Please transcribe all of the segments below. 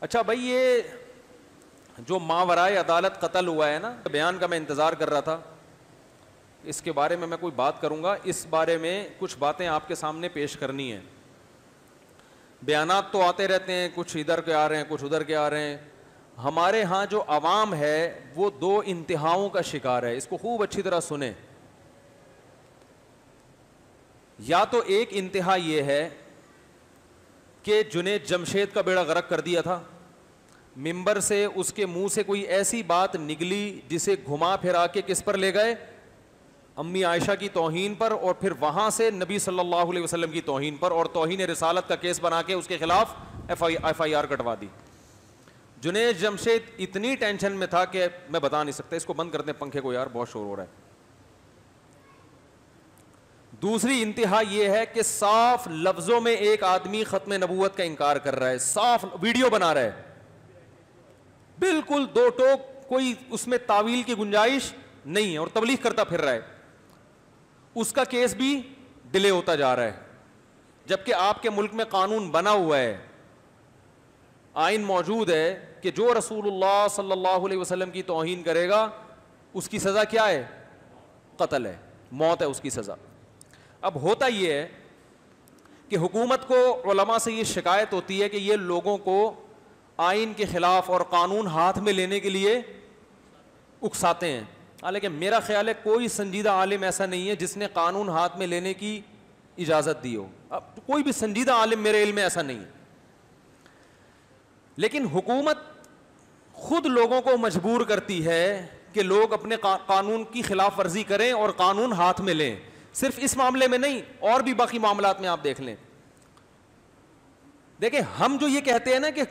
اچھا بھائی، یہ جو ماورائے عدالت قتل ہوا ہے نا، بیان کا میں انتظار کر رہا تھا، اس کے بارے میں کوئی بات کروں گا. اس بارے میں کچھ باتیں آپ کے سامنے پیش کرنی ہیں. بیانات تو آتے رہتے ہیں، کچھ ادھر کے آ رہے ہیں، کچھ ادھر کے آ رہے ہیں. ہمارے ہاں جو عوام ہے وہ دو انتہاؤں کا شکار ہے. اس کو خوب اچھی طرح سنیں. یا تو ایک انتہا یہ ہے کہ جنید جمشید کا بیڑا غرق کر دیا تھا، ممبر سے اس کے منہ سے کوئی ایسی بات نکلی جسے گھما پھرا کے کس پر لے گئے؟ امی عائشہ کی توہین پر، اور پھر وہاں سے نبی صلی اللہ علیہ وسلم کی توہین پر، اور توہین رسالت کا کیس بنا کے اس کے خلاف ایف آئی آر کٹوا دی. جنید جمشید اتنی ٹینشن میں تھا کہ میں بتا نہیں سکتا. اس کو بند کرتے ہیں پنکھے کو یار، بہت شور ہو رہا ہے. دوسری انتہا یہ ہے کہ صاف لفظوں میں ایک آدمی ختم نبوت کا انکار کر رہا ہے، صاف ویڈیو بنا رہا ہے، بالکل دو ٹوک، کوئی اس میں تعویل کی گنجائش نہیں ہے، اور تبلیغ کرتا پھر رہا ہے. اس کا کیس بھی ڈیلے ہوتا جا رہا ہے، جبکہ آپ کے ملک میں قانون بنا ہوا ہے، آئین موجود ہے کہ جو رسول اللہ صلی اللہ علیہ وسلم کی توہین کرے گا اس کی سزا کیا ہے؟ قتل ہے، موت ہے اس کی سزا. اب ہوتا یہ ہے کہ حکومت کو علماء سے یہ شکایت ہوتی ہے کہ یہ لوگوں کو آئین کے خلاف اور قانون ہاتھ میں لینے کے لیے اکساتے ہیں. حالانکہ میرا خیال ہے کوئی سنجیدہ عالم ایسا نہیں ہے جس نے قانون ہاتھ میں لینے کی اجازت دی ہو. اب کوئی بھی سنجیدہ عالم میرے علم میں ایسا نہیں ہے. لیکن حکومت خود لوگوں کو مجبور کرتی ہے کہ لوگ اپنے قانون کی خلاف ورزی کریں اور قانون ہاتھ میں لیں. صرف اس معاملے میں نہیں، اور بھی باقی معاملات میں آپ دیکھ لیں. دیکھیں، ہم جو یہ کہتے ہیں نا کہ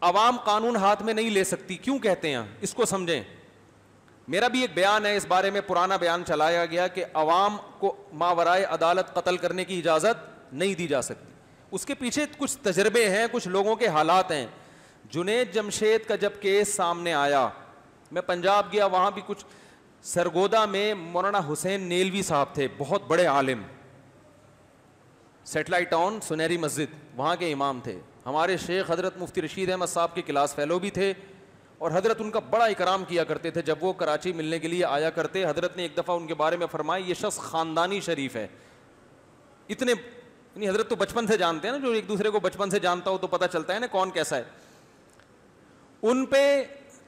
عوام قانون ہاتھ میں نہیں لے سکتی، کیوں کہتے ہیں اس کو سمجھیں. میرا بھی ایک بیان ہے اس بارے میں، پرانا بیان چلایا گیا کہ عوام کو ماورائے عدالت قتل کرنے کی اجازت نہیں دی جا سکتی. اس کے پیچھے کچھ تجربے ہیں، کچھ لوگوں کے حالات ہیں. جنید جمشید کا جب کیس سامنے آیا، میں پنجاب گیا، وہاں بھی کچھ سرگودا میں مولانا حسین نیلوی صاحب تھے، بہت بڑے عالم، سیٹلائٹ ٹاؤن سنہری مسجد، وہاں کے امام تھے. ہمارے شیخ حضرت مفتی رشید احمد صاحب کے کلاس فیلو بھی تھے، اور حضرت ان کا بڑا اکرام کیا کرتے تھے. جب وہ کراچی ملنے کے لیے آیا کرتے، حضرت نے ایک دفعہ ان کے بارے میں فرمایا یہ شخص خاندانی شریف ہے. اتنے یعنی حضرت تو بچپن سے جانتے ہیں نا، جو ایک دوسرے کو بچپن سے جانتا ہو تو پتہ چلتا ہے نا کون کیسا ہے. ان پہ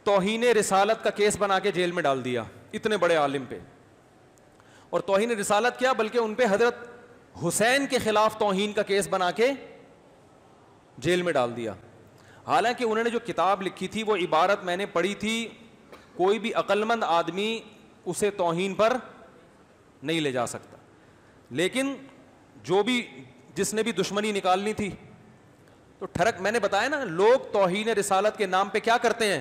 توہین رسالت کا کیس بنا کے جیل میں ڈال دیا، اتنے بڑے عالم پہ. اور توہین رسالت کیا، بلکہ ان پہ حضرت حسین کے خلاف توہین کا کیس بنا کے جیل میں ڈال دیا. حالانکہ انہوں نے جو کتاب لکھی تھی وہ عبارت میں نے پڑھی تھی، کوئی بھی عقل مند آدمی اسے توہین پر نہیں لے جا سکتا. لیکن جس نے بھی دشمنی نکالنی تھی تو ٹھڑک، میں نے بتایا نا، لوگ توہین رسالت کے نام پہ کیا کرتے ہیں؟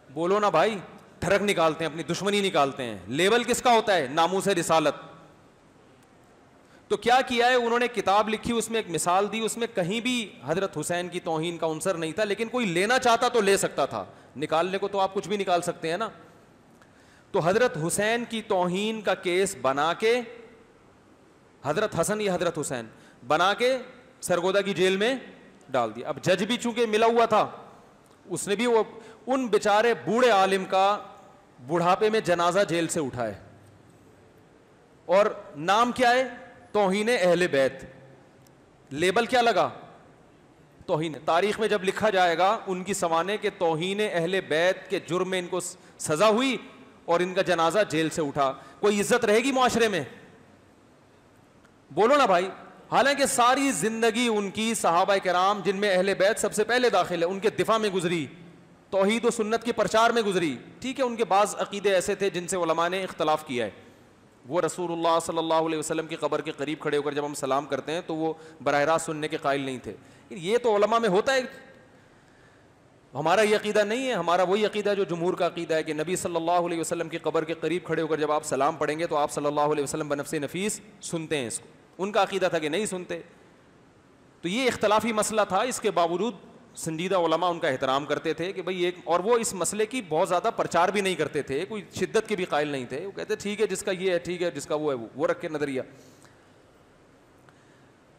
بولو نا بھائی، ٹھڑک نکالتے ہیں، اپنی دشمنی نکالتے ہیں. لیبل کس کا ہوتا ہے؟ ناموس رسالت. تو کیا کیا ہے انہوں نے؟ کتاب لکھی، اس میں ایک مثال دی، اس میں کہیں بھی حضرت حسین کی توہین کا عنصر نہیں تھا، لیکن کوئی لینا چاہتا تو لے سکتا تھا. نکالنے کو تو آپ کچھ بھی نکال سکتے ہیں نا. تو حضرت حسین کی توہین کا کیس بنا کے، حضرت حسن یا حضرت حسین بنا کے سرگودا کی جیل میں ڈال دیا. اب جج بھی چونکہ ملا ہوا تھا، اس نے بھی وہ ان بیچارے بوڑھے عالم کا بڑھاپے میں جنازہ جیل سے اٹھائے. اور نام کیا ہے؟ توہین اہل بیت. لیبل کیا لگا؟ توہین. تاریخ میں جب لکھا جائے گا ان کی سوانے کہ توہین اہل بیت کے جرم میں ان کو سزا ہوئی اور ان کا جنازہ جیل سے اٹھا. کوئی عزت رہے گی معاشرے میں؟ بولو نا بھائی. حالانکہ ساری زندگی ان کی صحابہ کرام، جن میں اہل بیت سب سے پہلے داخل ہے، ان کے دفاع میں گزری، توحید و سنت کے پرچار میں گزری. ٹھیک ہے، ان کے بعض عقیدے ایسے تھے جن سے علماء نے اختلاف کیا ہے. وہ رسول اللہ صلی اللہ علیہ وسلم کی قبر کے قریب کھڑے ہو کر جب ہم سلام کرتے ہیں تو وہ براہ راست سننے کے قائل نہیں تھے. یہ تو علماء میں ہوتا ہے. ہمارا یہ عقیدہ نہیں ہے. ہمارا وہی عقیدہ جو جمہور کا عقیدہ ہے کہ نبی صلی اللہ علیہ وسلم کی قبر کے قریب کھڑے ہو کر جب آپ سلام پڑھیں گے تو آپ صلی اللہ علیہ وسلم بنفس نفیس سنتے ہیں اس کو. ان کا عقیدہ تھا کہ نہیں سنتے. تو یہ اختلافی مسئلہ تھا. اس کے باوجود سنجیدہ علماء ان کا احترام کرتے تھے کہ بھئی ایک، اور وہ اس مسئلے کی بہت زیادہ پرچار بھی نہیں کرتے تھے، کوئی شدت کے بھی قائل نہیں تھے. وہ کہتے ٹھیک ہے جس کا یہ ہے ٹھیک ہے، جس کا وہ ہے وہ رکھ کے نظریہ.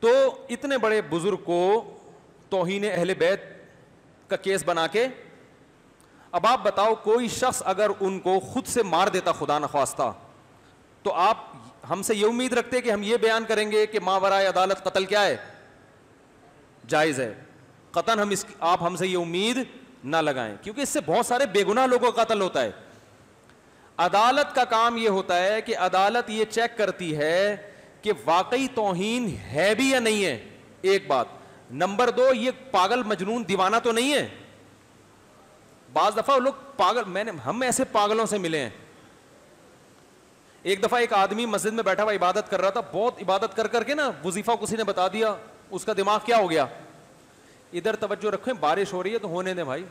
تو اتنے بڑے بزرگ کو توہین اہل بیت کا کیس بنا کے. اب آپ بتاؤ کوئی شخص اگر ان کو خود سے مار دیتا خدا نخواستہ, تو آپ ہم سے یہ امید رکھتے کہ ہم یہ بیان کریں گے کہ ماورائے عدالت قتل کیا ہے, جائز ہے؟ قطعاً آپ ہم سے یہ امید نہ لگائیں, کیونکہ اس سے بہت سارے بے گناہ لوگوں کا قتل ہوتا ہے. عدالت کا کام یہ ہوتا ہے کہ عدالت یہ چیک کرتی ہے کہ واقعی توہین ہے بھی یا نہیں ہے, ایک بات. نمبر 2, یہ پاگل مجنون دیوانہ تو نہیں ہے. بعض دفعہ لوگ پاگل, ہم ایسے پاگلوں سے ملے ہیں. ایک دفعہ ایک آدمی مسجد میں بیٹھا ہوا عبادت کر رہا تھا, بہت عبادت کر کر کے نا وظیفہ کسی نے بتا دیا, اس کا دماغ کیا ہو گیا, ادھر توجہ رکھیں, بارش ہو رہی ہے تو ہونے دیں بھائی,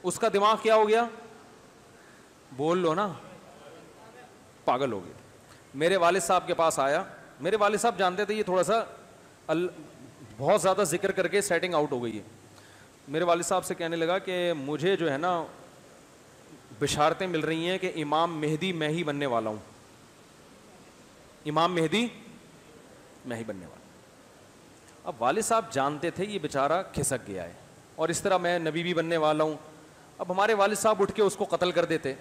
اس کا دماغ کیا ہو گیا, بول لو نا, پاگل ہو گیا. میرے والد صاحب کے پاس آیا, میرے والد صاحب جانتے تھے یہ تھوڑا سا بہت زیادہ ذکر کر کے سیٹنگ آؤٹ ہو گئی ہے. میرے والد صاحب سے کہنے لگا کہ مجھے جو ہے نا بشارتیں مل رہی ہیں کہ امام مہدی میں ہی بننے والا ہوں, امام مہدی میں ہی بننے والا. اب والد صاحب جانتے تھے یہ بیچارہ کھسک گیا ہے, اور اس طرح میں نبی بھی بننے والا ہوں. اب ہمارے والد صاحب اٹھ کے اس کو قتل کر دیتے,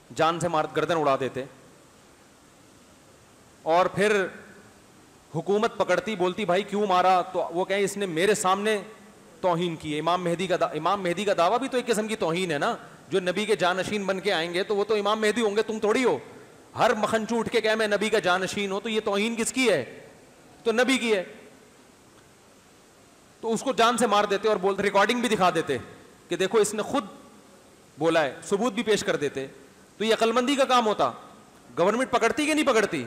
جان سے مار گردن اڑا دیتے, اور پھر حکومت پکڑتی, بولتی بھائی کیوں مارا, تو وہ کہیں اس نے میرے سامنے توہین کی ہے. امام مہدی کا دعویٰ بھی تو ایک قسم کی توہین ہے نا, جو نبی کے جانشین بن کے آئیں گے تو وہ تو امام مہدی ہوں گے, تم تھوڑی ہو. ہر مکھنچو اٹھ کے کہے میں نبی کا جانشین ہوں, تو یہ توہین کس کی ہے, تو نبی کی ہے. تو اس کو جان سے مار دیتے اور بولتے, ریکارڈنگ بھی دکھا دیتے کہ دیکھو اس نے خود بولا ہے, ثبوت بھی پیش کر دیتے. تو یہ عقل مندی کا کام ہوتا. گورنمنٹ پکڑتی کہ نہیں پکڑتی؟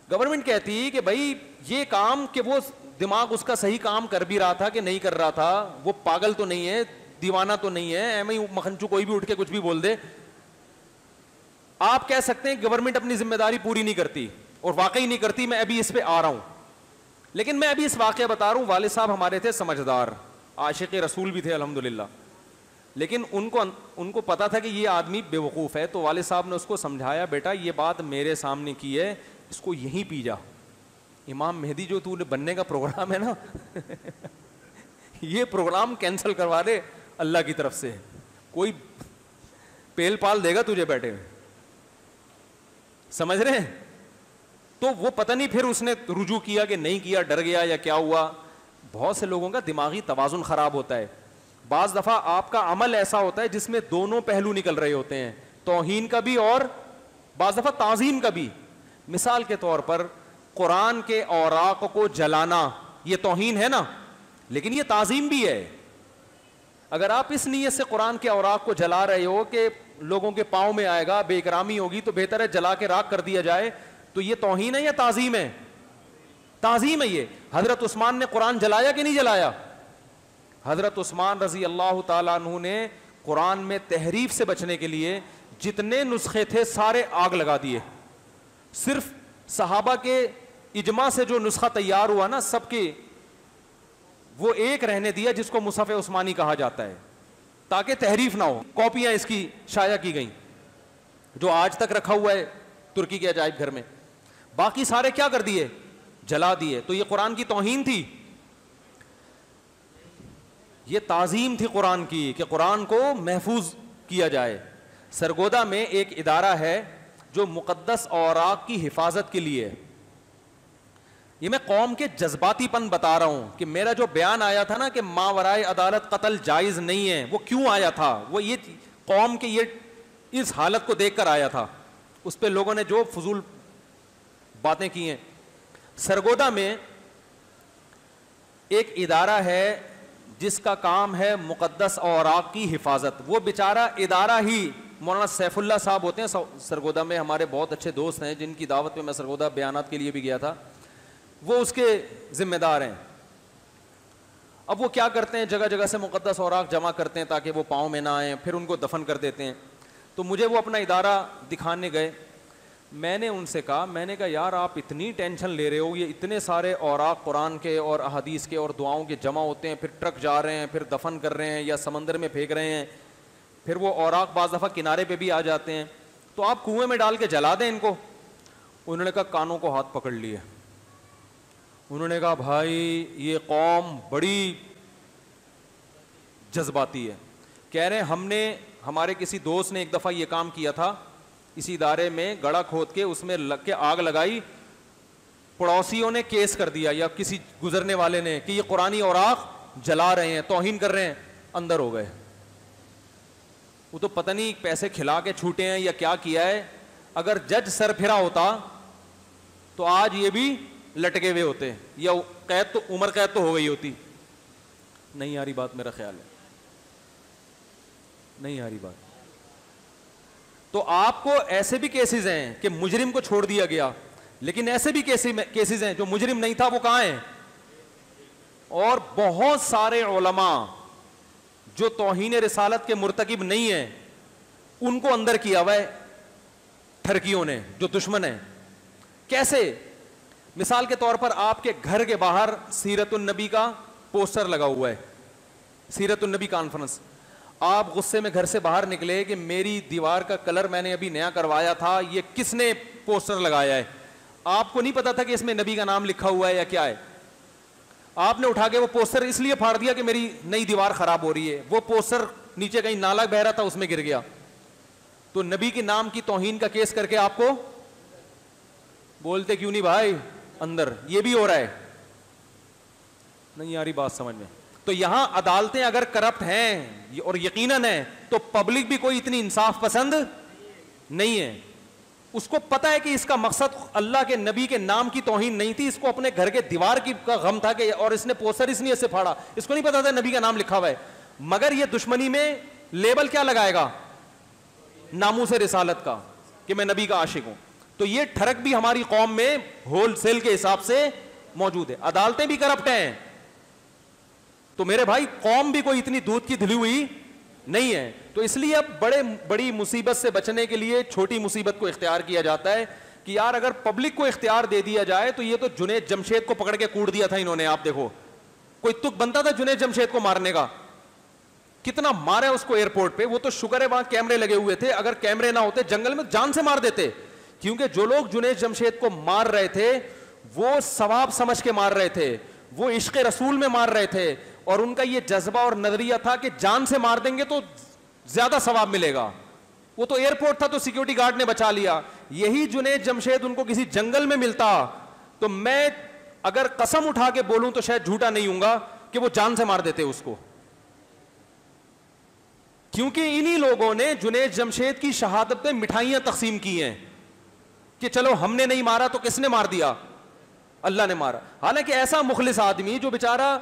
گورنمنٹ کہتی کہ بھائی یہ کام, کہ وہ دماغ اس کا صحیح کام کر بھی رہا تھا کہ نہیں کر رہا تھا, وہ پاگل تو نہیں ہے, دیوانہ تو نہیں ہے, ایم ہی مکھنچو کوئی بھی اٹھ کے کچھ بھی بول دے. آپ کہہ سکتے ہیں گورنمنٹ اپنی ذمہ داری پوری نہیں کرتی, اور واقعی نہیں کرتی, میں ابھی اس پہ آ رہا ہوں. لیکن میں ابھی اس واقعہ بتا رہا ہوں, والد صاحب ہمارے تھے سمجھدار, عاشق رسول بھی تھے الحمدللہ, لیکن ان کو پتا تھا کہ یہ آدمی بے وقوف ہے. تو والد صاحب نے اس کو سمجھایا, بیٹا یہ بات میرے سامنے کی ہے, اس کو یہیں پی جا, امام مہدی جو تو نے بننے کا پروگرام ہے نا یہ پروگرام کینسل کروا دے اللہ کی طرف سے, کوئی پیل پال دے گا تجھے بیٹھے ہوئے, سمجھ رہے ہیں؟ تو وہ پتہ نہیں پھر اس نے رجوع کیا کہ نہیں کیا, ڈر گیا یا کیا ہوا. بہت سے لوگوں کا دماغی توازن خراب ہوتا ہے. بعض دفعہ آپ کا عمل ایسا ہوتا ہے جس میں دونوں پہلو نکل رہے ہوتے ہیں, توہین کا بھی اور بعض دفعہ تعظیم کا بھی. مثال کے طور پر قرآن کے اوراق کو جلانا یہ توہین ہے نا, لیکن یہ تعظیم بھی ہے. اگر آپ اس نیت سے قرآن کے اوراق کو جلا رہے ہو کہ لوگوں کے پاؤں میں آئے گا, بے اکرامی ہوگی, تو بہتر ہے جلا کے راکھ کر دیا جائے. تو یہ توہین ہے یا تعظیم ہے؟ تعظیم ہے یہ. حضرت عثمان نے قرآن جلایا کہ نہیں جلایا؟ حضرت عثمان رضی اللہ تعالیٰ عنہ نے قرآن میں تحریف سے بچنے کے لیے جتنے نسخے تھے سارے آگ لگا دیے. صرف صحابہ کے اجماع سے جو نسخہ تیار ہوا نا سب کے, وہ ایک رہنے دیا جس کو مصحف عثمانی کہا جاتا ہے, تاکہ تحریف نہ ہو. کاپیاں اس کی شائع کی گئیں, جو آج تک رکھا ہوا ہے ترکی کے عجائب گھر میں. باقی سارے کیا کر دیے؟ جلا دیے. تو یہ قرآن کی توہین تھی؟ یہ تعظیم تھی قرآن کی, کہ قرآن کو محفوظ کیا جائے. سرگودا میں ایک ادارہ ہے جو مقدس اوراق کی حفاظت کے لیے. یہ میں قوم کے جذباتی پن بتا رہا ہوں کہ میرا جو بیان آیا تھا نا کہ ماورائے عدالت قتل جائز نہیں ہے, وہ کیوں آیا تھا؟ وہ یہ قوم کے یہ اس حالت کو دیکھ کر آیا تھا. اس پہ لوگوں نے جو فضول باتیں کی ہیں. سرگودا میں ایک ادارہ ہے جس کا کام ہے مقدس اوراق کی حفاظت. وہ بیچارہ ادارہ ہی, مولانا سیف اللہ صاحب ہوتے ہیں سرگودا میں, ہمارے بہت اچھے دوست ہیں جن کی دعوت میں سرگودا بیانات کے لیے بھی گیا تھا, وہ اس کے ذمہ دار ہیں. اب وہ کیا کرتے ہیں, جگہ جگہ سے مقدس اوراق جمع کرتے ہیں تاکہ وہ پاؤں میں نہ آئیں, پھر ان کو دفن کر دیتے ہیں. تو مجھے وہ اپنا ادارہ دکھانے گئے. میں نے ان سے کہا, میں نے کہا یار آپ اتنی ٹینشن لے رہے ہو, یہ اتنے سارے اوراق قرآن کے اور احادیث کے اور دعاؤں کے جمع ہوتے ہیں, پھر ٹرک جا رہے ہیں, پھر دفن کر رہے ہیں یا سمندر میں پھینک رہے ہیں, پھر وہ اوراق بعض دفعہ کنارے پہ بھی آ جاتے ہیں, تو آپ کنویں میں ڈال کے جلا دیں ان کو. انہوں نے کہا, کانوں کو ہاتھ پکڑ لیے. انہوں نے کہا بھائی یہ قوم بڑی جذباتی ہے. کہہ رہے ہیں ہم نے, ہمارے کسی دوست نے ایک دفعہ یہ کام کیا تھا اسی ادارے میں, گڑھا کھود کے اس میں لگ کے آگ لگائی, پڑوسیوں نے کیس کر دیا یا کسی گزرنے والے نے کہ یہ قرآنی اوراق جلا رہے ہیں, توہین کر رہے ہیں, اندر ہو گئے. وہ تو پتہ نہیں پیسے کھلا کے چھوٹے ہیں یا کیا کیا ہے. اگر جج سر پھرا ہوتا تو آج یہ بھی لٹکے ہوئے ہوتے, یا قید تو عمر قید تو ہو گئی ہوتی. نہیں آ رہی بات, میرا خیال ہے نہیں آ رہی بات. تو آپ کو ایسے بھی کیسز ہیں کہ مجرم کو چھوڑ دیا گیا, لیکن ایسے بھی کیسز ہیں جو مجرم نہیں تھا وہ کہاں ہیں. اور بہت سارے علماء جو توہین رسالت کے مرتکب نہیں ہیں ان کو اندر کیا ہوا ہے ٹھرکیوں نے, جو دشمن ہیں. کیسے؟ مثال کے طور پر آپ کے گھر کے باہر سیرت النبی کا پوسٹر لگا ہوا ہے, سیرت النبی کانفرنس. آپ غصے میں گھر سے باہر نکلے کہ میری دیوار کا کلر میں نے ابھی نیا کروایا تھا, یہ کس نے پوسٹر لگایا ہے. آپ کو نہیں پتا تھا کہ اس میں نبی کا نام لکھا ہوا ہے یا کیا ہے. آپ نے اٹھا کے وہ پوسٹر اس لیے پھاڑ دیا کہ میری نئی دیوار خراب ہو رہی ہے. وہ پوسٹر نیچے کہیں نالا بہ رہا تھا, اس میں گر گیا. تو نبی کے نام کی توہین کا کیس کر کے آپ کو بولتے کیوں نہیں بھائی اندر. یہ بھی ہو رہا ہے. نہیں آ رہی بات سمجھ میں. تو یہاں عدالتیں اگر کرپٹ ہیں اور یقیناً ہیں تو پبلک بھی کوئی اتنی انصاف پسند نہیں ہے. اس کو پتا ہے کہ اس کا مقصد اللہ کے نبی کے نام کی توہین نہیں تھی, اس کو اپنے گھر کے دیوار کی کا غم تھا کہ, اور اس نے پوسٹر اس لیے سے پھاڑا, اس کو نہیں پتا تھا نبی کا نام لکھا ہوا ہے. مگر یہ دشمنی میں لیبل کیا لگائے گا, ناموس رسالت کا, کہ میں نبی کا عاشق ہوں. تو یہ ٹھرک بھی ہماری قوم میں ہول سیل کے حساب سے موجود ہے. عدالتیں بھی کرپٹ ہیں. تو میرے بھائی قوم بھی کوئی اتنی دودھ کی دھلی ہوئی نہیں ہے. تو اس لیے اب بڑی مصیبت سے بچنے کے لیے چھوٹی مصیبت کو اختیار کیا جاتا ہے کہ یار اگر پبلک کو اختیار دے دیا جائے تو یہ تو جنید جمشید کو پکڑ کے کوڑ دیا تھا انہوں نے. آپ دیکھو کوئی تک بنتا تھا جنید جمشید کو مارنے کا, کتنا مارا اس کو ایئرپورٹ پہ. وہ تو شکر ہے وہاں کیمرے لگے ہوئے تھے, اگر کیمرے نہ ہوتے جنگل میں جان سے مار دیتے. کیونکہ جو لوگ جنید جمشید کو مار رہے تھے وہ ثواب سمجھ کے مار رہے تھے, وہ عشق رسول میں مار رہے تھے, اور ان کا یہ جذبہ اور نظریہ تھا کہ جان سے مار دیں گے تو زیادہ ثواب ملے گا. وہ تو ایئرپورٹ تھا تو سیکیورٹی گارڈ نے بچا لیا. یہی جنید جمشید ان کو کسی جنگل میں ملتا تو میں اگر قسم اٹھا کے بولوں تو شاید جھوٹا نہیں ہوں گا کہ وہ جان سے مار دیتے اس کو. کیونکہ انہی لوگوں نے جنید جمشید کی شہادت پہ مٹھائیاں تقسیم کی ہیں کہ چلو ہم نے نہیں مارا تو کس نے مار دیا, اللہ نے مارا. حالانکہ ایسا مخلص آدمی جو بیچارہ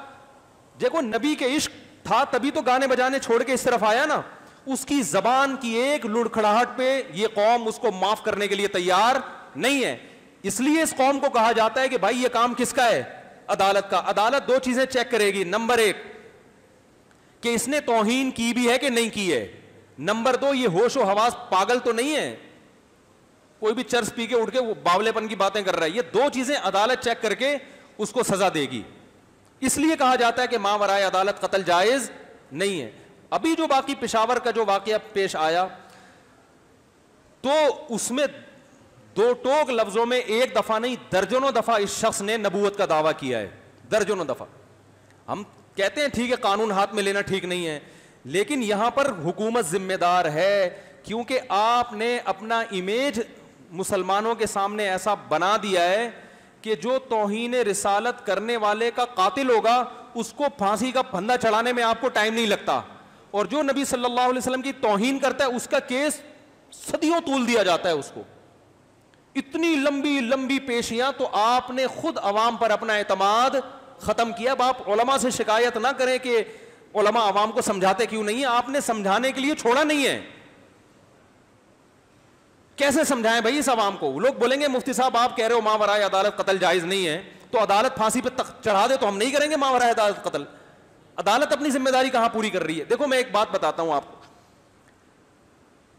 دیکھو نبی کے عشق تھا تبھی تو گانے بجانے چھوڑ کے اس طرف آیا نا. اس کی زبان کی ایک لڑکھڑاہٹ پہ یہ قوم اس کو معاف کرنے کے لیے تیار نہیں ہے. اس لیے اس قوم کو کہا جاتا ہے کہ بھائی یہ کام کس کا ہے, عدالت کا. عدالت دو چیزیں چیک کرے گی, نمبر ایک کہ اس نے توہین کی بھی ہے کہ نہیں کی ہے, نمبر دو یہ ہوش و حواس پاگل تو نہیں ہے, کوئی بھی چرس پی کے اٹھ کے وہ باولے پن کی باتیں کر رہا ہے. یہ دو چیزیں عدالت چیک کر کے اس کو سزا دے گی. اس لیے کہا جاتا ہے کہ ماورائے عدالت قتل جائز نہیں ہے. ابھی جو باقی پشاور کا جو واقعہ پیش آیا تو اس میں دو ٹوک لفظوں میں ایک دفعہ نہیں درجنوں دفعہ اس شخص نے نبوت کا دعویٰ کیا ہے, درجنوں دفعہ. ہم کہتے ہیں ٹھیک ہے قانون ہاتھ میں لینا ٹھیک نہیں ہے, لیکن یہاں پر حکومت ذمہ دار ہے کیونکہ آپ نے اپنا امیج مسلمانوں کے سامنے ایسا بنا دیا ہے کہ جو توہین رسالت کرنے والے کا قاتل ہوگا اس کو پھانسی کا پھندا چڑھانے میں آپ کو ٹائم نہیں لگتا, اور جو نبی صلی اللہ علیہ وسلم کی توہین کرتا ہے اس کا کیس صدیوں طول دیا جاتا ہے اس کو. اتنی لمبی لمبی پیشیاں. تو آپ نے خود عوام پر اپنا اعتماد ختم کیا. اب آپ علماء سے شکایت نہ کریں کہ علماء عوام کو سمجھاتے کیوں نہیں ہیں, آپ نے سمجھانے کے لیے چھوڑا نہیں ہے. کیسے سمجھائیں بھائی اس عوام کو؟ لوگ بولیں گے مفتی صاحب آپ کہہ رہے ہو ماورائے عدالت قتل جائز نہیں ہے, تو عدالت پھانسی پہ چڑھا دے تو ہم نہیں کریں گے ماورائے عدالت قتل. عدالت اپنی ذمہ داری کہاں پوری کر رہی ہے؟ دیکھو میں ایک بات بتاتا ہوں آپ کو.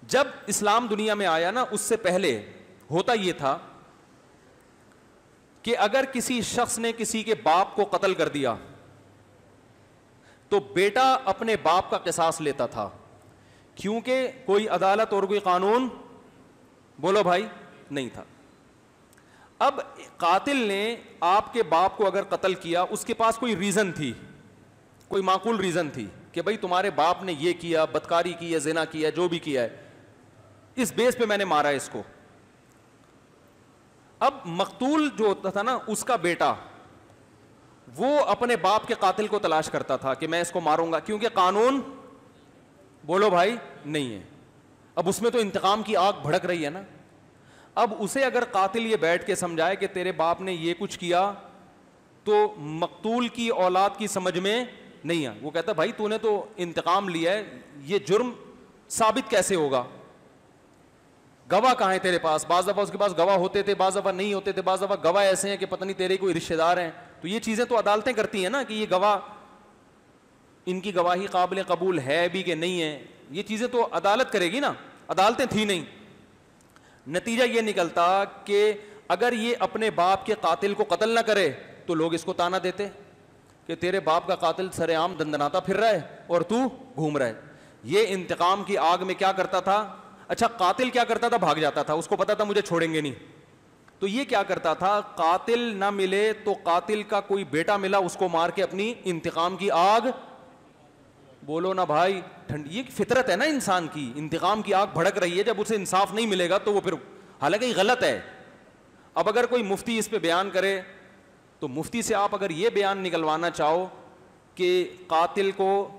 جب اسلام دنیا میں آیا نا اس سے پہلے ہوتا یہ تھا کہ اگر کسی شخص نے کسی کے باپ کو قتل کر دیا تو بیٹا اپنے باپ کا قصاص لیتا تھا, کیونکہ کوئی عدالت اور کوئی قانون بولو بھائی نہیں تھا. اب قاتل نے آپ کے باپ کو اگر قتل کیا اس کے پاس کوئی ریزن تھی, کوئی معقول ریزن تھی, کہ بھائی تمہارے باپ نے یہ کیا, بدکاری کی ہے, زنا کیا, جو بھی کیا ہے, اس بیس پہ میں نے مارا اس کو. اب مقتول جو ہوتا تھا نا, اس کا بیٹا, وہ اپنے باپ کے قاتل کو تلاش کرتا تھا کہ میں اس کو ماروں گا, کیونکہ قانون, بولو بھائی, نہیں ہے. اب اس میں تو انتقام کی آگ بھڑک رہی ہے نا. اب اسے اگر قاتل یہ بیٹھ کے سمجھائے کہ تیرے باپ نے یہ کچھ کیا, تو مقتول کی اولاد کی سمجھ میں نہیں ہے. وہ کہتا بھائی تو نے تو انتقام لیا ہے, یہ جرم ثابت کیسے ہوگا, گواہ کہاں ہے تیرے پاس؟ بعض دفعہ اس کے پاس گواہ ہوتے تھے, بعض دفعہ نہیں ہوتے تھے, بعض دفعہ گواہ ایسے ہیں کہ پتہ نہیں تیرے کوئی رشتہ دار ہیں. تو یہ چیزیں تو عدالتیں کرتی ہیں نا کہ یہ گواہ, ان کی گواہی قابل قبول ہے بھی کہ نہیں ہے, یہ چیزیں تو عدالت کرے گی نا. عدالتیں تھی نہیں. نتیجہ یہ نکلتا کہ اگر یہ اپنے باپ کے قاتل کو قتل نہ کرے تو لوگ اس کو تانا دیتے کہ تیرے باپ کا قاتل سر عام دندناتا پھر رہا ہے اور تو گھوم رہا ہے. یہ انتقام کی آگ میں کیا کرتا تھا؟ اچھا قاتل کیا کرتا تھا؟ بھاگ جاتا تھا, اس کو پتا تھا مجھے چھوڑیں گے نہیں. تو یہ کیا کرتا تھا, قاتل نہ ملے تو قاتل کا کوئی بیٹا ملا, اس کو مار کے اپنی انتقام کی آگ, بولو نا بھائی, یہ فطرت ہے نا انسان کی, انتقام کی آگ بھڑک رہی ہے. جب اسے انصاف نہیں ملے گا تو وہ پھر, حالانکہ یہ غلط ہے. اب اگر کوئی مفتی اس پہ بیان کرے تو مفتی سے آپ اگر یہ بیان نکلوانا چاہو کہ قاتل کو,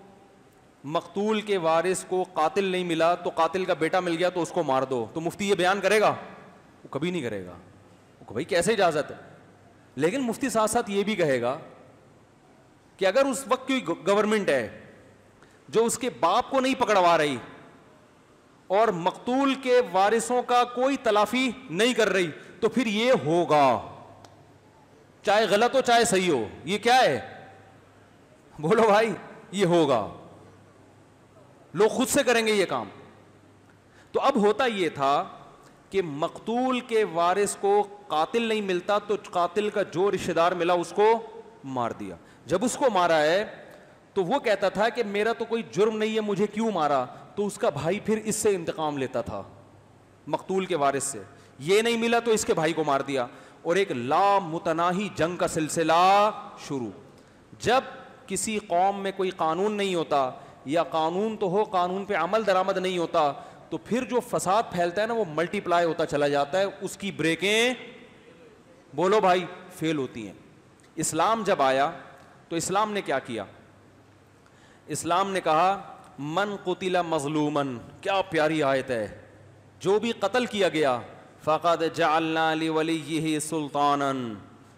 مقتول کے وارث کو قاتل نہیں ملا تو قاتل کا بیٹا مل گیا تو اس کو مار دو, تو مفتی یہ بیان کرے گا؟ وہ کبھی نہیں کرے گا. وہ بھائی کیسے اجازت ہے؟ لیکن مفتی ساتھ ساتھ یہ بھی کہے گا کہ اگر اس وقت کی گورنمنٹ ہے جو اس کے باپ کو نہیں پکڑوا رہی اور مقتول کے وارثوں کا کوئی تلافی نہیں کر رہی, تو پھر یہ ہوگا, چاہے غلط ہو چاہے صحیح ہو. یہ کیا ہے؟ بولو بھائی, یہ ہوگا. لوگ خود سے کریں گے یہ کام. تو اب ہوتا یہ تھا کہ مقتول کے وارث کو قاتل نہیں ملتا تو قاتل کا جو رشتہ دار ملا اس کو مار دیا. جب اس کو مارا ہے تو وہ کہتا تھا کہ میرا تو کوئی جرم نہیں ہے, مجھے کیوں مارا؟ تو اس کا بھائی پھر اس سے انتقام لیتا تھا, مقتول کے وارث سے. یہ نہیں ملا تو اس کے بھائی کو مار دیا, اور ایک لا متناہی جنگ کا سلسلہ شروع. جب کسی قوم میں کوئی قانون نہیں ہوتا, یا قانون تو ہو قانون پہ عمل درآمد نہیں ہوتا, تو پھر جو فساد پھیلتا ہے نا وہ ملٹی پلائی ہوتا چلا جاتا ہے, اس کی بریکیں, بولو بھائی, فیل ہوتی ہیں. اسلام جب آیا تو اسلام نے کیا کیا؟ اسلام نے کہا من قتل مظلومن, کیا پیاری آیت ہے, جو بھی قتل کیا گیا, فقد جعلنا لولیہ سلطانا,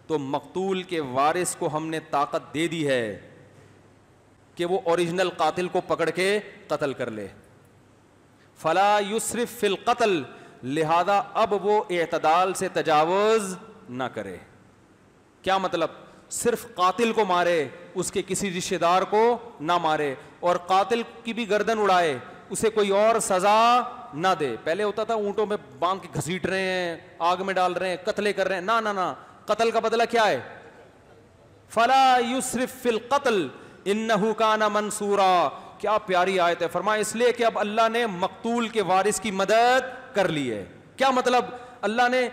تو مقتول کے وارث کو ہم نے طاقت دے دی ہے کہ وہ اوریجنل قاتل کو پکڑ کے قتل کر لے. فلا یسرف فی القتل, لہذا اب وہ اعتدال سے تجاوز نہ کرے. کیا مطلب؟ صرف قاتل کو مارے, اس کے کسی رشتہ دار کو نہ مارے, اور قاتل کی بھی گردن اڑائے, اسے کوئی اور سزا نہ دے. پہلے ہوتا تھا اونٹوں میں باندھ کے گھسیٹ رہے ہیں, آگ میں ڈال رہے ہیں, قتلے کر رہے ہیں, نہ نہ نہ, قتل کا بدلہ کیا ہے؟ فلا یسرف فی القتل انہ کان منصورا. کیا پیاری آیت ہے. فرمایا اس لیے کہ اب اللہ نے مقتول کے وارث کی مدد کر لی ہے. کیا مطلب؟ اللہ نے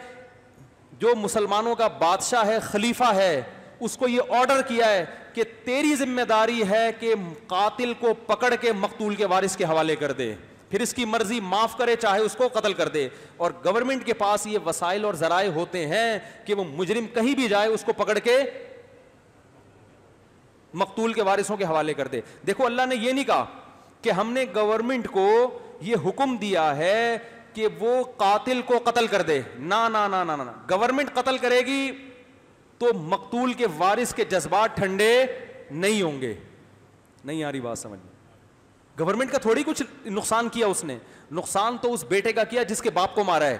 جو مسلمانوں کا بادشاہ ہے, خلیفہ ہے, اس کو یہ آرڈر کیا ہے کہ تیری ذمہ داری ہے کہ قاتل کو پکڑ کے مقتول کے وارث کے حوالے کر دے, پھر اس کی مرضی معاف کرے چاہے اس کو قتل کر دے. اور گورنمنٹ کے پاس یہ وسائل اور ذرائع ہوتے ہیں کہ وہ مجرم کہیں بھی جائے اس کو پکڑ کے مقتول کے وارثوں کے حوالے کر دے. دیکھو اللہ نے یہ نہیں کہا کہ ہم نے گورنمنٹ کو یہ حکم دیا ہے کہ وہ قاتل کو قتل کر دے, نہ نہ نہ نہ, گورنمنٹ قتل کرے گی تو مقتول کے وارث کے جذبات ٹھنڈے نہیں ہوں گے. نہیں آ رہی بات سمجھ میں؟ گورنمنٹ کا تھوڑی کچھ نقصان کیا اس نے, نقصان تو اس بیٹے کا کیا جس کے باپ کو مارا ہے.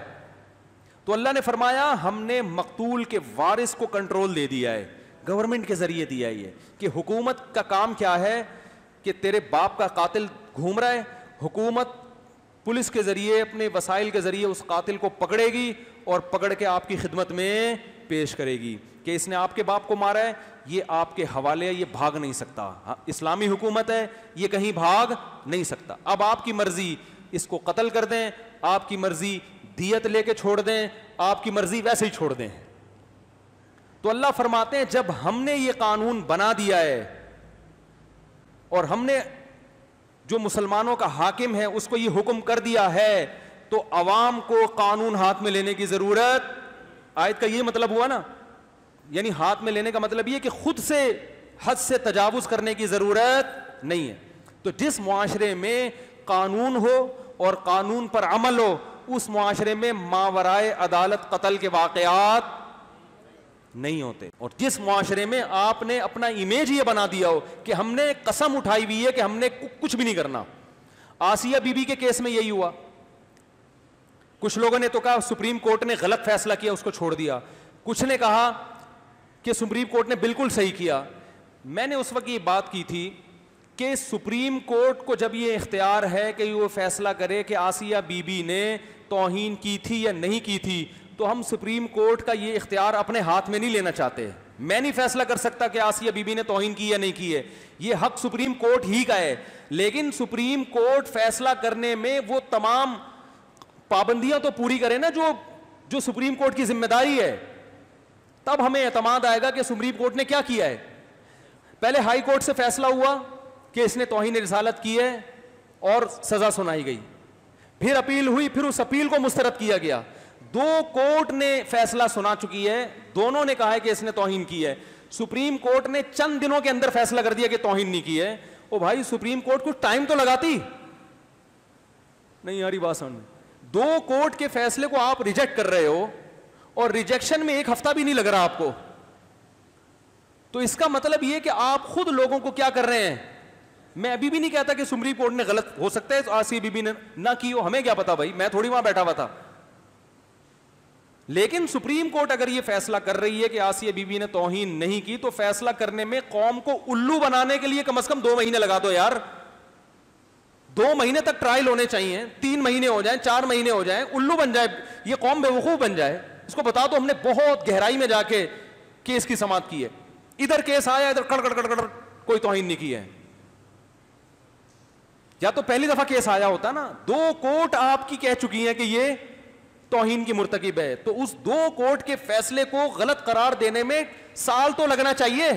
تو اللہ نے فرمایا ہم نے مقتول کے وارث کو کنٹرول دے دیا ہے, گورنمنٹ کے ذریعے دیا ہے. یہ کہ حکومت کا کام کیا ہے کہ تیرے باپ کا قاتل گھوم رہا ہے, حکومت پولیس کے ذریعے اپنے وسائل کے ذریعے اس قاتل کو پکڑے گی اور پکڑ کے آپ کی خدمت میں پیش کرے گی کہ اس نے آپ کے باپ کو مارا ہے, یہ آپ کے حوالے ہے, یہ بھاگ نہیں سکتا. اسلامی حکومت ہے, یہ کہیں بھاگ نہیں سکتا. اب آپ کی مرضی اس کو قتل کر دیں, آپ کی مرضی دیت لے کے چھوڑ دیں, آپ کی مرضی ویسے ہی چھوڑ دیں. تو اللہ فرماتے ہیں جب ہم نے یہ قانون بنا دیا ہے اور ہم نے جو مسلمانوں کا حاکم ہے اس کو یہ حکم کر دیا ہے تو عوام کو قانون ہاتھ میں لینے کی ضرورت, آیت کا یہ مطلب ہوا نا, یعنی ہاتھ میں لینے کا مطلب یہ کہ خود سے حد سے تجاوز کرنے کی ضرورت نہیں ہے. تو جس معاشرے میں قانون ہو اور قانون پر عمل ہو اس معاشرے میں ماورائے عدالت قتل کے واقعات نہیں ہوتے. اور جس معاشرے میں آپ نے اپنا امیج یہ بنا دیا ہو کہ ہم نے قسم اٹھائی ہوئی ہے کہ ہم نے کچھ بھی نہیں کرنا. آسیہ بی بی کے کیس میں یہی ہوا. کچھ لوگوں نے تو کہا سپریم کورٹ نے غلط فیصلہ کیا, اس کو چھوڑ دیا. کچھ نے کہا کہ سپریم کورٹ نے بالکل صحیح کیا. میں نے اس وقت یہ بات کی تھی کہ سپریم کورٹ کو جب یہ اختیار ہے کہ وہ فیصلہ کرے کہ آسیہ بی بی نے توہین کی تھی یا نہیں کی تھی, تو ہم سپریم کورٹ کا یہ اختیار اپنے ہاتھ میں نہیں لینا چاہتے. میں نہیں فیصلہ کر سکتا کہ آسیہ بی بی نے توہین کی یا نہیں کی ہے, یہ حق سپریم کورٹ ہی کا ہے. لیکن سپریم کورٹ فیصلہ کرنے میں وہ تمام پابندیاں تو پوری کرے نا جو سپریم کورٹ کی ذمہ داری ہے, تب ہمیں اعتماد آئے گا کہ سپریم کورٹ نے کیا کیا ہے. پہلے ہائی کورٹ سے فیصلہ ہوا کہ اس نے توہین رسالت کی ہے اور سزا سنائی گئی, پھر اپیل ہوئی, پھر اس اپیل کو مسترد کیا گیا. دو کورٹ نے فیصلہ سنا چکی ہے, دونوں نے کہا ہے کہ اس نے توہین کی ہے. سپریم کورٹ نے چند دنوں کے اندر فیصلہ کر دیا کہ توہین نہیں کی ہے. او بھائی سپریم کورٹ کو ٹائم تو لگاتی نہیں. یاری بات سمجھ, دو کورٹ کے فیصلے کو آپ ریجیکٹ کر رہے ہو اور ریجیکشن میں ایک ہفتہ بھی نہیں لگ رہا آپ کو, تو اس کا مطلب یہ کہ آپ خود لوگوں کو کیا کر رہے ہیں. میں ابھی بھی نہیں کہتا کہ سپریم کورٹ نے غلط, ہو سکتا ہے آسیہ بی بی نے نہ کی ہو, ہمیں کیا پتا بھائی, میں تھوڑی وہاں بیٹھا ہوا تھا. لیکن سپریم کورٹ اگر یہ فیصلہ کر رہی ہے کہ آسیہ بی بی نے توہین نہیں کی, تو فیصلہ کرنے میں قوم کو الو بنانے کے لیے کم از کم 2 مہینے لگا دو یار. 2 مہینے تک ٹرائل ہونے چاہیے, 3 مہینے ہو جائیں, 4 مہینے ہو جائیں, الو بن جائے, یہ قوم بے وقوف بن جائے. اس کو بتا دو ہم نے بہت گہرائی میں جا کے کیس کی سماعت کی ہے, ادھر کیس آیا, ادھر کڑ کڑ کڑ کڑ کوئی توہین نہیں کی ہے. یا تو پہلی دفعہ کیس آیا ہوتا نا, 2 کورٹ آپ کی کہہ چکی ہیں کہ یہ توہین کی مرتکب ہے, تو اس 2 کورٹ کے فیصلے کو غلط قرار دینے میں سال تو لگنا چاہیے.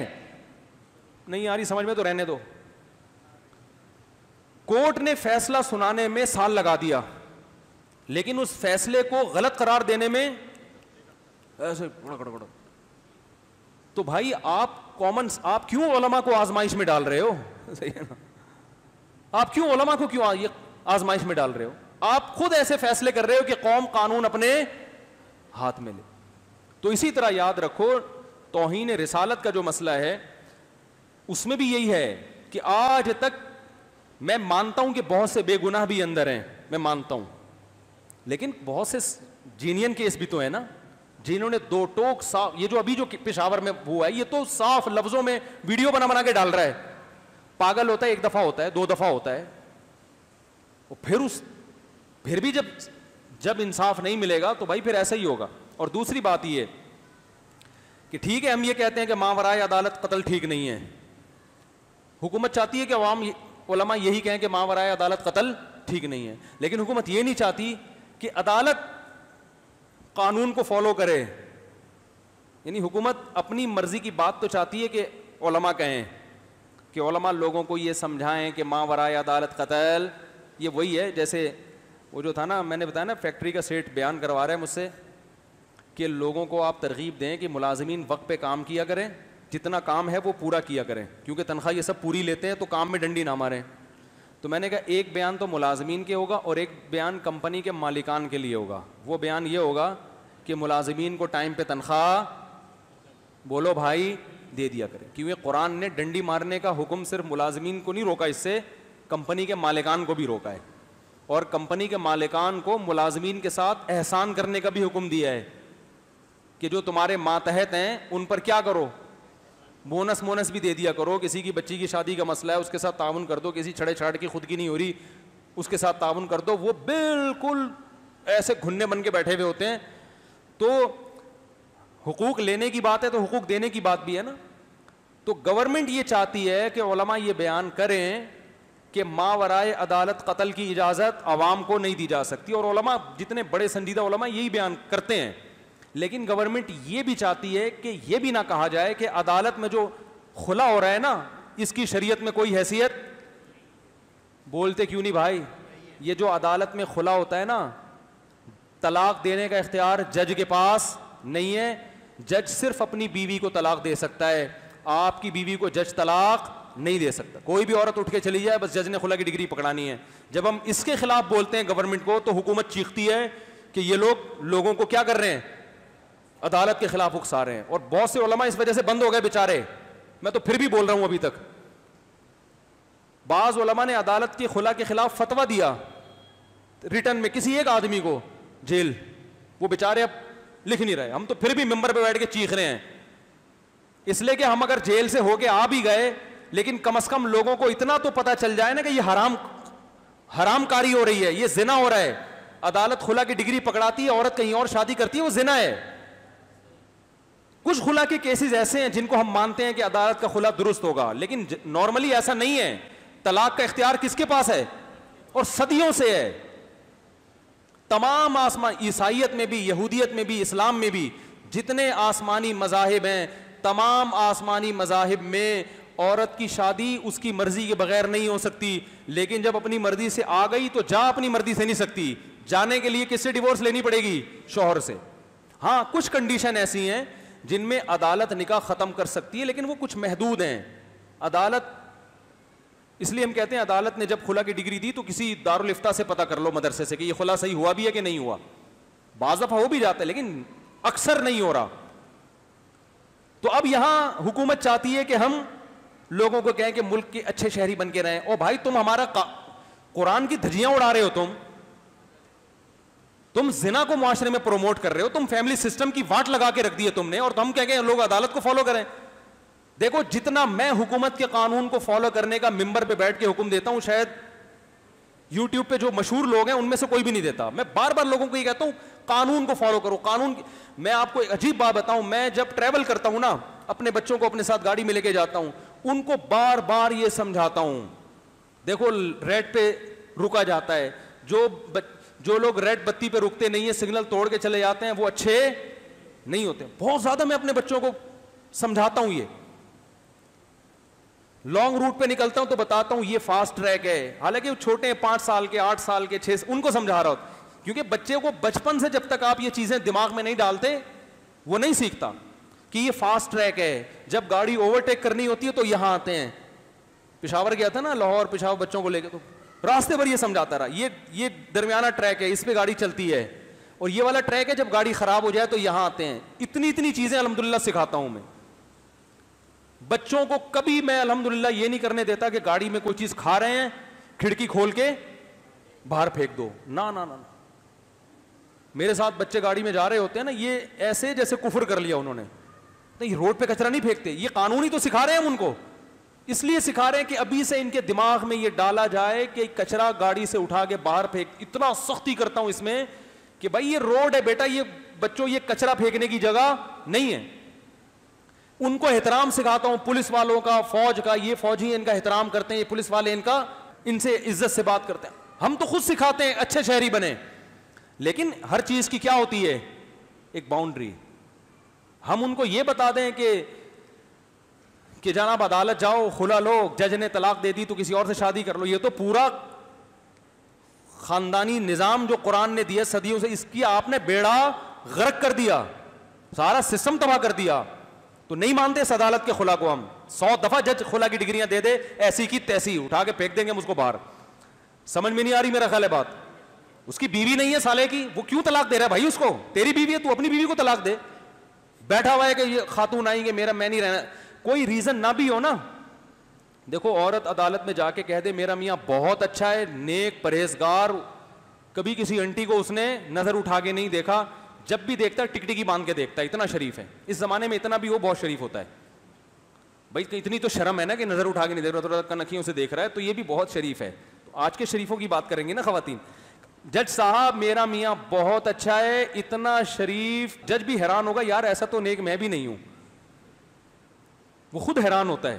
نہیں آ رہی سمجھ میں تو رہنے دو. کورٹ نے فیصلہ سنانے میں سال لگا دیا, لیکن اس فیصلے کو غلط قرار دینے میں ایسے, تو بھائی آپ کیوں علماء کو آزمائش میں ڈال رہے ہو؟ صحیح ہے نا, آپ کیوں علماء کو کیوں آزمائش میں ڈال رہے ہو؟ آپ خود ایسے فیصلے کر رہے ہو کہ قوم قانون اپنے ہاتھ میں لے. تو اسی طرح یاد رکھو توہین رسالت کا جو مسئلہ ہے اس میں بھی یہی ہے کہ آج تک میں مانتا ہوں کہ بہت سے بے گناہ بھی اندر ہیں, میں مانتا ہوں, لیکن بہت سے جینین کیس بھی تو ہیں نا, جنہوں نے 2 ٹوک صاف, یہ جو ابھی جو پشاور میں ہوا ہے یہ تو صاف لفظوں میں ویڈیو بنا بنا کے ڈال رہا ہے. پاگل ہوتا ہے 1 دفعہ ہوتا ہے, 2 دفعہ ہوتا ہے, اور پھر بھی جب انصاف نہیں ملے گا تو بھائی پھر ایسا ہی ہوگا. اور دوسری بات یہ کہ ٹھیک ہے ہم یہ کہتے ہیں کہ ماورائے عدالت قتل ٹھیک نہیں ہے, حکومت چاہتی ہے کہ عوام علماء یہی کہیں کہ ماورائے عدالت قتل ٹھیک نہیں ہے, لیکن حکومت یہ نہیں چاہتی کہ عدالت قانون کو فالو کرے. یعنی حکومت اپنی مرضی کی بات تو چاہتی ہے کہ علماء کہیں, کہ علماء لوگوں کو یہ سمجھائیں کہ ماورائے عدالت قتل. یہ وہی ہے جیسے وہ جو تھا نا, میں نے بتایا نا فیکٹری کا سیٹ بیان کروا رہا ہے مجھ سے کہ لوگوں کو آپ ترغیب دیں کہ ملازمین وقت پہ کام کیا کریں, جتنا کام ہے وہ پورا کیا کریں, کیونکہ تنخواہ یہ سب پوری لیتے ہیں تو کام میں ڈنڈی نہ ماریں. تو میں نے کہا ایک بیان تو ملازمین کے ہوگا اور ایک بیان کمپنی کے مالکان کے لیے ہوگا. وہ بیان یہ ہوگا کہ ملازمین کو ٹائم پہ تنخواہ بولو بھائی دے دیا کریں, کیونکہ قرآن نے ڈنڈی مارنے کا حکم صرف ملازمین کو نہیں روکا, اس سے کمپنی کے مالکان کو بھی روکا ہے, اور کمپنی کے مالکان کو ملازمین کے ساتھ احسان کرنے کا بھی حکم دیا ہے کہ جو تمہارے ماتحت ہیں ان پر کیا کرو, بونس بھی دے دیا کرو. کسی کی بچی کی شادی کا مسئلہ ہے اس کے ساتھ تعاون کر دو, کسی چھڑے چھاڑ کی خود کی نہیں ہو رہی اس کے ساتھ تعاون کر دو. وہ بالکل ایسے گھننے بن کے بیٹھے ہوئے ہوتے ہیں. تو حقوق لینے کی بات ہے تو حقوق دینے کی بات بھی ہے نا. تو گورنمنٹ یہ چاہتی ہے کہ علماء یہ بیان کریں کہ ماورائے عدالت قتل کی اجازت عوام کو نہیں دی جا سکتی, اور علماء جتنے بڑے سنجیدہ علماء یہی بیان کرتے ہیں. لیکن گورنمنٹ یہ بھی چاہتی ہے کہ یہ بھی نہ کہا جائے کہ عدالت میں جو خلا ہو رہا ہے نا اس کی شریعت میں کوئی حیثیت بولتے کیوں نہیں بھائی؟ یہ جو عدالت میں خلا ہوتا ہے نا, طلاق دینے کا اختیار جج کے پاس نہیں ہے. جج صرف اپنی بیوی کو طلاق دے سکتا ہے, آپ کی بیوی کو جج طلاق نہیں دے سکتا. کوئی بھی عورت اٹھ کے چلی جائے, بس جج نے خلا کی ڈگری پکڑانی ہے. جب ہم اس کے خلاف بولتے ہیں گورنمنٹ کو, تو حکومت چیختی ہے کہ یہ لوگ لوگوں کو کیا کر رہے ہیں, عدالت کے خلاف اکسا رہے ہیں. اور بہت سے علماء اس وجہ سے بند ہو گئے بیچارے. میں تو پھر بھی بول رہا ہوں ابھی تک. بعض علماء نے عدالت کی خلا کے خلاف فتویٰ دیا ریٹن میں, کسی ایک آدمی کو جیل, وہ بیچارے اب لکھ نہیں رہے. ہم تو پھر بھی ممبر پہ بیٹھ کے چیخ رہے ہیں, اس لیے کہ ہم اگر جیل سے ہو کے آ بھی گئے, لیکن کم از کم لوگوں کو اتنا تو پتا چل جائے نا کہ یہ حرام کاری ہو رہی ہے, یہ زنا ہو رہا ہے. عدالت خلا کی ڈگری پکڑاتی ہے, عورت کہیں اور شادی کرتی ہے, وہ زنا ہے. کچھ خلا کے کیسز ایسے ہیں جن کو ہم مانتے ہیں کہ عدالت کا خلا درست ہوگا, لیکن نارملی ایسا نہیں ہے. طلاق کا اختیار کس کے پاس ہے, اور صدیوں سے ہے. تمام عیسائیت میں بھی, یہودیت میں بھی, اسلام میں بھی جتنے آسمانی مذاہب ہیں, تمام آسمانی مذاہب میں عورت کی شادی اس کی مرضی کے بغیر نہیں ہو سکتی. لیکن جب اپنی مرضی سے آ گئی تو جا اپنی مرضی سے نہیں سکتی. جانے کے لیے کس سے ڈیورس لینی پڑے گی, شوہر سے. ہاں کچھ کنڈیشن ایسی ہیں جن میں عدالت نکاح ختم کر سکتی ہے, لیکن وہ کچھ محدود ہیں. عدالت, اس لیے ہم کہتے ہیں عدالت نے جب خلا کی ڈگری دی تو کسی دارالفتہ سے پتہ کر لو, مدرسے سے, کہ یہ خلا صحیح ہوا بھی ہے کہ نہیں ہوا. بعض دفعہ ہو بھی جاتا ہے لیکن اکثر نہیں ہو رہا. تو اب یہاں حکومت چاہتی ہے کہ ہم لوگوں کو کہیں کہ ملک کے اچھے شہری بن کے رہیں. او بھائی تم ہمارا قرآن کی دھجیاں اڑا رہے ہو, تم زنا کو معاشرے میں پروموٹ کر رہے ہو, تم فیملی سسٹم کی واٹ لگا کے رکھ دی ہے تم نے, اور ہم کہیں کہ لوگ عدالت کو فالو کریں. دیکھو جتنا میں حکومت کے قانون کو فالو کرنے کا ممبر پہ بیٹھ کے حکم دیتا ہوں, شاید یوٹیوب پہ جو مشہور لوگ ہیں ان میں سے کوئی بھی نہیں دیتا. میں بار بار لوگوں کو یہ کہتا ہوں قانون کو فالو کرو, قانون. میں آپ کو ایک عجیب بات بتاؤں, میں جب ٹریول کرتا ہوں نا, اپنے بچوں کو اپنے ساتھ گاڑی میں لے کے جاتا ہوں, ان کو بار بار یہ سمجھاتا ہوں, دیکھو ریڈ پہ رکا جاتا ہے, جو لوگ ریڈ بتی پہ رکتے نہیں ہیں, سگنل توڑ کے چلے جاتے ہیں, وہ اچھے نہیں ہوتے. بہت زیادہ میں اپنے بچوں کو سمجھاتا ہوں. یہ لانگ روٹ پہ نکلتا ہوں تو بتاتا ہوں یہ فاسٹ ٹریک ہے, حالانکہ وہ چھوٹے ہیں, 5 سال کے, 8 سال کے, 6, ان کو سمجھا رہا ہوتا. کیونکہ بچے کو بچپن سے جب تک آپ یہ چیزیں دماغ میں نہیں ڈالتے, وہ نہیں سیکھتا کہ یہ فاسٹ ٹریک ہے. جب گاڑی اوورٹیک کرنی ہوتی ہے تو یہاں آتے ہیں. پشاور گیا تھا نا, لاہور پشاور بچوں کو لے کے, تو راستے پر یہ سمجھاتا رہا, یہ درمیانہ ٹریک ہے, اس پہ گاڑی چلتی ہے, اور یہ والا ٹریک ہے جب گاڑی خراب ہو جائے تو یہاں آتے ہیں. اتنی چیزیں الحمدللہ سکھاتا ہوں میں بچوں کو. کبھی میں الحمدللہ یہ نہیں کرنے دیتا کہ گاڑی میں کوئی چیز کھا رہے ہیں کھڑکی کھول کے باہر پھینک دو. نہ نہ نہ, میرے ساتھ بچے گاڑی میں جا رہے ہوتے ہیں نا, یہ ایسے جیسے کفر کر لیا انہوں نے. نہیں, روڈ پہ کچرا نہیں پھینکتے, یہ قانون ہی تو سکھا رہے ہیں ہم ان کو. اس لیے سکھا رہے ہیں کہ ابھی سے ان کے دماغ میں یہ ڈالا جائے کہ کچرا گاڑی سے اٹھا کے باہر پھینک. اتنا سختی کرتا ہوں اس میں کہ بھائی یہ روڈ ہے بیٹا, یہ بچوں یہ کچرا پھینکنے کی جگہ نہیں ہے. ان کو احترام سکھاتا ہوں, پولیس والوں کا, فوج کا. یہ فوجی ان کا احترام کرتے ہیں, یہ پولیس والے ان سے عزت سے بات کرتے ہیں. ہم تو خود سکھاتے ہیں اچھے شہری بنے, لیکن ہر چیز کی کیا ہوتی ہے, ایک باؤنڈری. ہم ان کو یہ بتا دیں کہ جناب عدالت جاؤ, خلا لو, جج نے طلاق دے دی تو کسی اور سے شادی کر لو. یہ تو پورا خاندانی نظام جو قرآن نے دیا صدیوں سے, اس کی آپ نے بیڑا غرق کر دیا, سارا سسٹم تباہ کر دیا. تو نہیں مانتے اس عدالت کے خلا کو. ہم 100 دفعہ جج خلا کی ڈگریاں دے دے, ایسی کی تیسی اٹھا کے پھینک دیں گے ہم اس کو باہر. سمجھ میں نہیں آ رہی میرا خیال ہے بات. اس کی بیوی نہیں ہے سالے کی, وہ کیوں طلاق دے رہا ہے بھائی اس کو؟ تیری بیوی ہے, تو اپنی بیوی کو طلاق دے. بیٹھا ہوا ہے کہ یہ خاتون آئیں گے, میں نہیں رہنا, کوئی ریزن نہ بھی ہو نا. دیکھو عورت عدالت میں جا کے کہہ دے میرا میاں بہت اچھا ہے, نیک, پرہیزگار, کبھی کسی انٹی کو اس نے نظر اٹھا کے نہیں دیکھا, جب بھی دیکھتا ہے ٹکٹکی باندھ کے دیکھتا ہے, اتنا شریف ہے. اس زمانے میں اتنا بھی وہ بہت شریف ہوتا ہے بھائی, اتنی تو شرم ہے نا کہ نظر اٹھا کے نہیں دیکھ رہا, تھوڑا کنکھیوں سے دیکھ رہا ہے, تو یہ بھی بہت شریف ہے. تو آج کے شریفوں کی بات کریں گے نا خواتین. جج صاحب میرا میاں بہت اچھا ہے, اتنا شریف. جج بھی حیران ہوگا, یار ایسا تو نیک میں بھی نہیں ہوں. وہ خود حیران ہوتا ہے.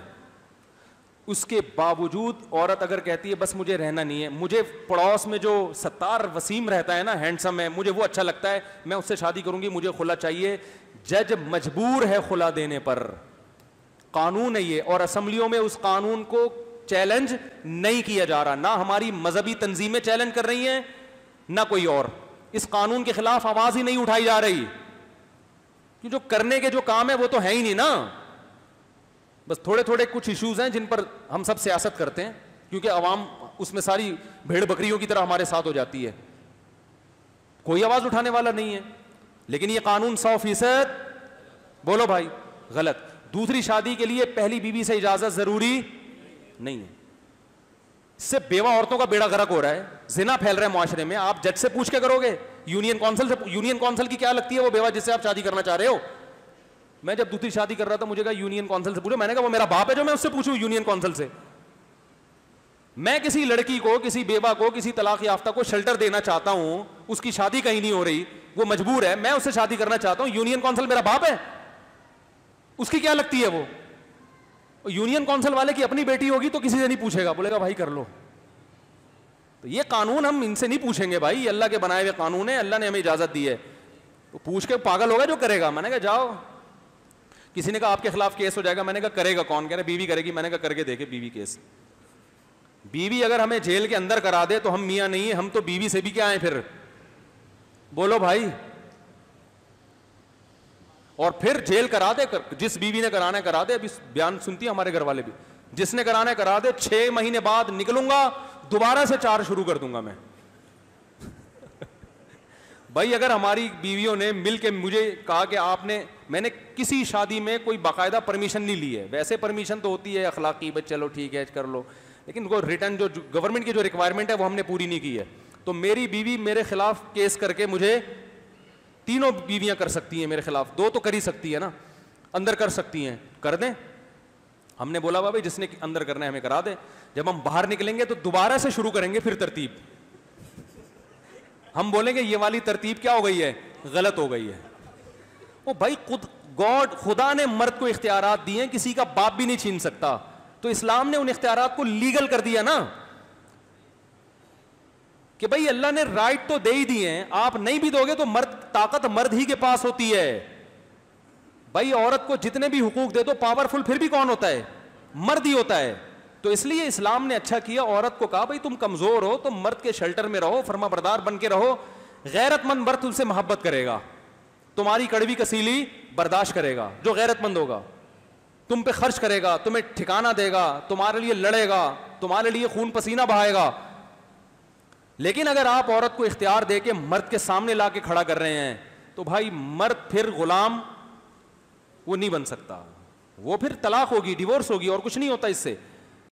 اس کے باوجود عورت اگر کہتی ہے بس مجھے رہنا نہیں ہے, مجھے پڑوس میں جو ستار وسیم رہتا ہے نا, ہینڈسم ہے, مجھے وہ اچھا لگتا ہے, میں اس سے شادی کروں گی, مجھے خلا چاہیے. جج مجبور ہے خلا دینے پر, قانون ہے یہ, اور اسمبلیوں میں اس قانون کو چیلنج نہیں کیا جا رہا, نہ ہماری مذہبی تنظیمیں چیلنج کر رہی ہیں نہ کوئی اور. اس قانون کے خلاف آواز ہی نہیں اٹھائی جا رہی, کہ جو کرنے کے جو کام ہے وہ تو ہے ہی نہیں نا. بس تھوڑے تھوڑے کچھ ایشوز ہیں جن پر ہم سب سیاست کرتے ہیں, کیونکہ عوام اس میں ساری بھیڑ بکریوں کی طرح ہمارے ساتھ ہو جاتی ہے, کوئی آواز اٹھانے والا نہیں ہے. لیکن یہ قانون 100% بولو بھائی غلط. دوسری شادی کے لیے پہلی بیوی سے اجازت ضروری نہیں ہے. اس سے بیوہ عورتوں کا بیڑا غرق ہو رہا ہے, زنا پھیل رہا ہے معاشرے میں. آپ جج سے پوچھ کے کرو گے, یونین کونسل سے, یونین کونسل کی کیا لگتی ہے وہ بیوہ جس سے آپ شادی کرنا چاہ رہے ہو؟ میں جب دوسری شادی کر رہا تھا مجھے کہا یونین کونسل سے پوچھو, میں نے کہا وہ میرا باپ ہے جو میں اس سے پوچھوں یونین کونسل سے؟ میں کسی لڑکی کو, کسی بیوہ کو, کسی طلاق یافتہ کو شیلٹر دینا چاہتا ہوں, اس کی شادی کہیں نہیں ہو رہی, وہ مجبور ہے, میں اس سے شادی کرنا چاہتا ہوں, یونین کونسل میرا باپ ہے؟ اس کی کیا لگتی ہے وہ؟ یونین کونسل والے کی اپنی بیٹی ہوگی تو کسی سے نہیں پوچھے گا, بولے گا بھائی کر لو. تو یہ قانون ہم ان سے نہیں پوچھیں گے بھائی, اللہ کے بنائے ہوئے قانون ہے, اللہ نے ہمیں اجازت دی ہے. تو پوچھ کے پاگل ہوگا جو کرے گا. میں نے کہا جاؤ. کسی نے کہا آپ کے خلاف کیس ہو جائے گا, میں نے کہا کرے گا کون؟ کہہ رہے بیوی کرے گی. میں نے کہا کر کے دیکھے بیوی کیس. بیوی اگر ہمیں جیل کے اندر کرا دے تو ہم میاں نہیں ہیں, ہم تو بیوی سے بھی کیا ہیں پھر؟ بولو بھائی. اور پھر جیل کرا دے, جس بیوی نے کرانا ہے کرا دے. ابھی بیان سنتی ہیں ہمارے گھر والے بھی, جس نے کرانا ہے کرا دے, 6 مہینے بعد نکلوں گا دوبارہ سے 4 شروع کر دوں گا میں. بھائی اگر ہماری بیویوں نے مل کے مجھے کہا کہ آپ نے, میں نے کسی شادی میں کوئی باقاعدہ پرمیشن نہیں لی ہے, ویسے پرمیشن تو ہوتی ہے اخلاقی, بس چلو ٹھیک ہے کر لو, لیکن وہ ریٹرن جو گورنمنٹ کی جو ریکوائرمنٹ ہے وہ ہم نے پوری نہیں کی ہے. تو میری بیوی میرے خلاف کیس کر کے مجھے, تینوں بیویاں کر سکتی ہیں میرے خلاف, 2 تو کر ہی سکتی ہے نا, اندر کر سکتی ہیں, کر دیں. ہم نے بولا بھائی جس نے اندر کرنا ہے ہمیں کرا دیں. جب ہم باہر نکلیں گے تو دوبارہ سے شروع کریں گے پھر ترتیب. ہم بولیں گے یہ والی ترتیب کیا ہو گئی ہے, غلط ہو گئی ہے. وہ بھائی خدا نے مرد کو اختیارات دیے ہیں, کسی کا باپ بھی نہیں چھین سکتا. تو اسلام نے ان اختیارات کو لیگل کر دیا نا, کہ بھائی اللہ نے رائٹ تو دے ہی دیے ہیں, آپ نہیں بھی دو گے تو طاقت مرد ہی کے پاس ہوتی ہے. بھائی عورت کو جتنے بھی حقوق دے دو, پاورفل پھر بھی کون ہوتا ہے؟ مرد ہی ہوتا ہے. تو اس لیے اسلام نے اچھا کیا, عورت کو کہا بھائی تم کمزور ہو, تم مرد کے شیلٹر میں رہو, فرما بردار بن کے رہو. غیرت مند مرد تم سے محبت کرے گا, تمہاری کڑوی کسیلی برداشت کرے گا. جو غیرت مند ہوگا تم پہ خرچ کرے گا, تمہیں ٹھکانہ دے گا, تمہارے لیے لڑے گا, تمہارے لیے خون پسینہ بہائے گا. لیکن اگر آپ عورت کو اختیار دے کے مرد کے سامنے لا کے کھڑا کر رہے ہیں تو بھائی مرد پھر غلام وہ نہیں بن سکتا, وہ پھر طلاق ہوگی, ڈیورس ہوگی, اور کچھ نہیں ہوتا اس سے.